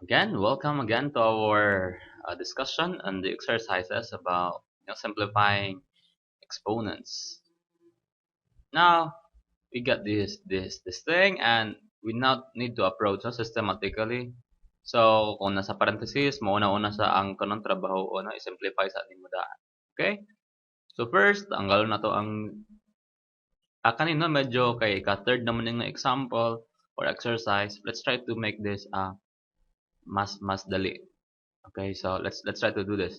Again, welcome again to our discussion on the exercises about simplifying exponents. Now we got this thing, and we now need to approach it systematically. So kung nasa parenthesis, mauna-una sa ang kanang trabaho o na i-simplify sa ating mudaan. Okay? So first, tanggal na to ang kanina medyo kay ka-third naman yung example or exercise. Let's try to make this mas dali. Okay, so let's try to do this.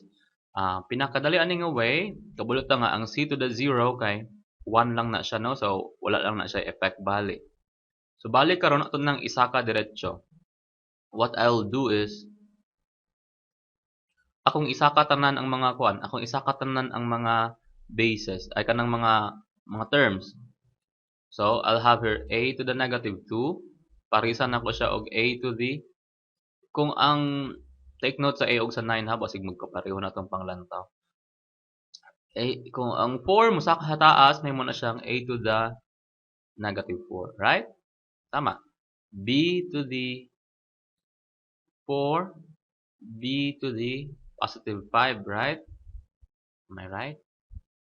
Pinakadali aning way, kabulot nga ang c to the 0 kay 1 lang na siya, no? So wala lang na siya effect bali. So bali karon ato nang isa ka diretso. What I'll do is akong isa ka tanan ang mga kuan, akong isa ka tanan ang mga bases ay kanang mga terms. So I'll have here a to the negative 2. Parisan ako siya og a to the kung ang take note sa a og sa 9 ha, basig magkapareho na tong panglantaw. Kung ang 4 mo sa taas, may mo na siyang a to the negative 4, right? Tama. B to the 4, B to the positive 5, right? Am I right?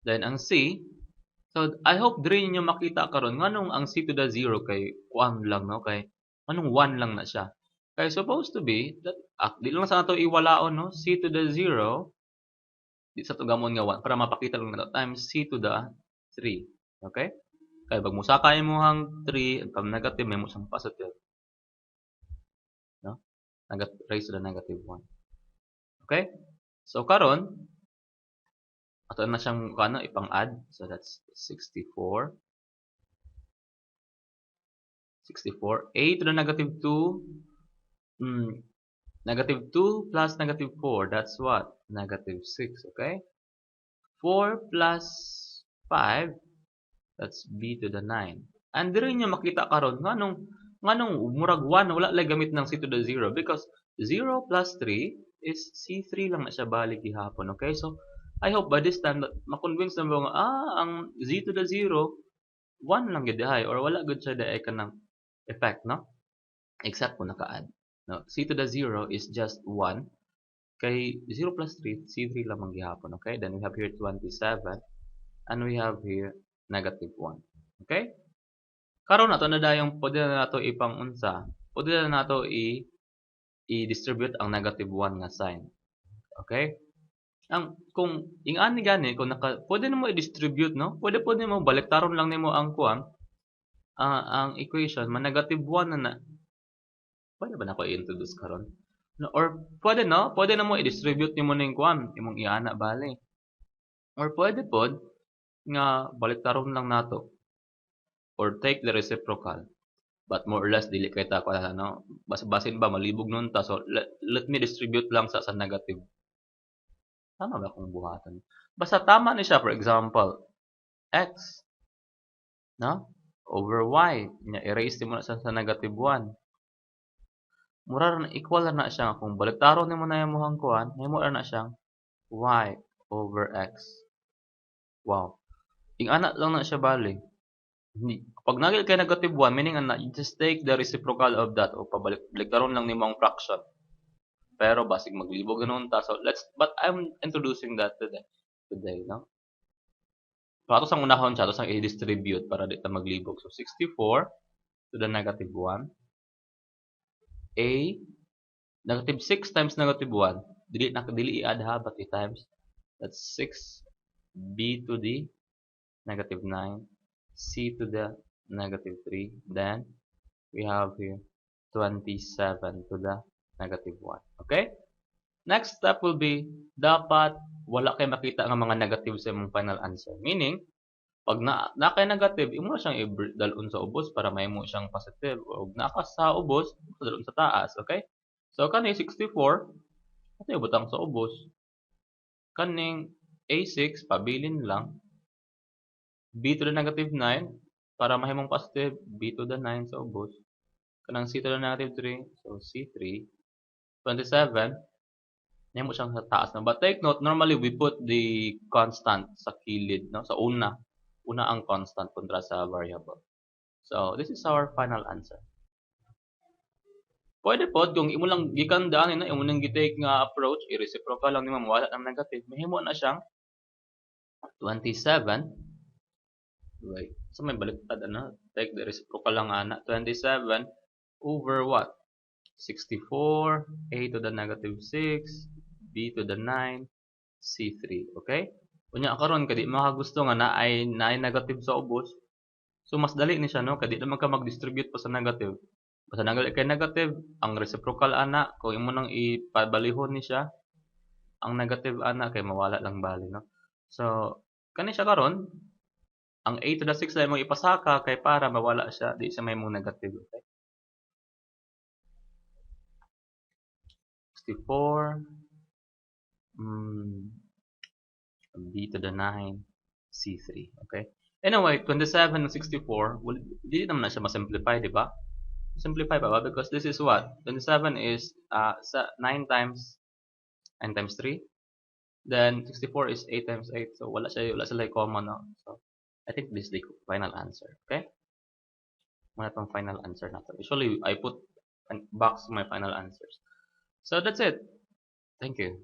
Then ang C, so I hope diri ninyo makita karon nganong ang C to the 0 kay 1 lang, no? Kay anong 1 lang na siya. Kay supposed to be that di lang sa nato iwalaon, no? C to the 0 di sa tugamon nga 1 para mapakita lang nato times c to the 3. Okay? Kaya pag musakay mo hang 3 pag negative may mo siyang positive. No? Raise to the negative 1. Okay? So karon ato na siyang kano ipang-add. So that's 64. 64. A to the negative 2. Negative 2 plus negative 4. That's what? Negative 6. Okay? 4 plus 5. That's b to the 9. And diri niyo makita karon nganong murag 1 wala lay gamit ng c to the 0 because 0 plus 3 is c3 lang na siya balik gihapon. Okay? So I hope by this time that makonvince na mo nga ang z to the 0 1 lang gid dihay or wala gud siya daay kanang effect, no? Except kung naka-add. No, c to the 0 is just 1 kay 0 plus 3 c3 lamang gihapon. Okay? Then we have here 27 and we have here negative 1. Okay? Karon nato na dayong pwede na nato ipang-unsa. Pwede na nato i-distribute ang negative 1 nga sign. Okay? Kung ingani gani kung pwede na mo i-distribute, no? Pwede mo baliktaron lang nimo ang kuan ang equation man negative 1 na. Pwede ba nako i-introduce karon? No, or pwede no? Pwede na mo i-distribute nimo ning kuan imong iana bali. Or pwede pod nga baliktaron lang nato or take the reciprocal. But more or less dili kay ta kuan ano, basin ba malibog nun ta so let me distribute lang sa negative. Tama ba akong buhatan? Basta tama ni siya, for example, x, no? Over y. I-erase mo na sa negative 1. Mura na equal na siya. Kung baliktaron mo na yung muhang kuhan, may mura na siyang y over x. Wow. Ingana lang na siya bali. Pag nagil kay negative 1, meaning you just take the reciprocal of that o pabalik-baliktaron lang ni mong fraction. Pero basig maglibog ganoon ta. So but I'm introducing that today, no? So ato sang unahon siya, ato sang i-distribute para di ta maglibog. So 64 to the negative 1. A negative 6 times negative 1. Dili i-add ha, but i-times. That's 6 b to the negative 9, c to the negative 3. Then we have here 27 to the negative 1. Okay? Next step will be, dapat wala kay makita nga mga negative sa imong final answer. Meaning, pag na kay negative, imo siyang i-dalon sa ubos para may mo siyang positive. O naka sa ubos, dalon sa taas. Okay? So, kani 64, ito ibutang sa ubos. Kaning A6, pabilin lang. B to the negative 9, para mahimong positive, B to the 9 sa ubos. Kanang C to the negative 3, so C3. 27, ngayon mo siyang sa taas na. But take note, normally we put the constant sa kilid, no? Sa una ang constant kontra sa variable. So this is our final answer. Pwede pod kung imo lang gikan daan na imo nang gitake nga approach, i-reciprocal lang nimo mawala ng negative, mahimo na siyang 27. Wait, so may baliktad ano? Take the reciprocal lang ana. 27 over what? 64, a to the negative 6, b to the 9, c3. Okay? Unya karon kadi makagusto nga na ay negative sa ubos. So mas dali ni siya no, kadi naman ka mag-distribute pa sa negative. Basta nagali kay negative, ang reciprocal ana kung imo nang ipabalihon ni siya, ang negative ana kay mawala lang bali no. So kani siya karon, ang a to the 6 na imong ipasaka kay para mawala siya, di siya may mong negative. Okay? 64, b to the 9, c3. Okay? Anyway, 27 and 64, well, di naman na siya ma-simplify, di ba? Simplify pa ba? Because this is what? 27 is 9 times 3. Then 64 is 8 times 8. So wala sila common. No? So I think this is the final answer. Okay? Wala tong final answer natin. Usually, I put a box my final answers. So that's it. Thank you.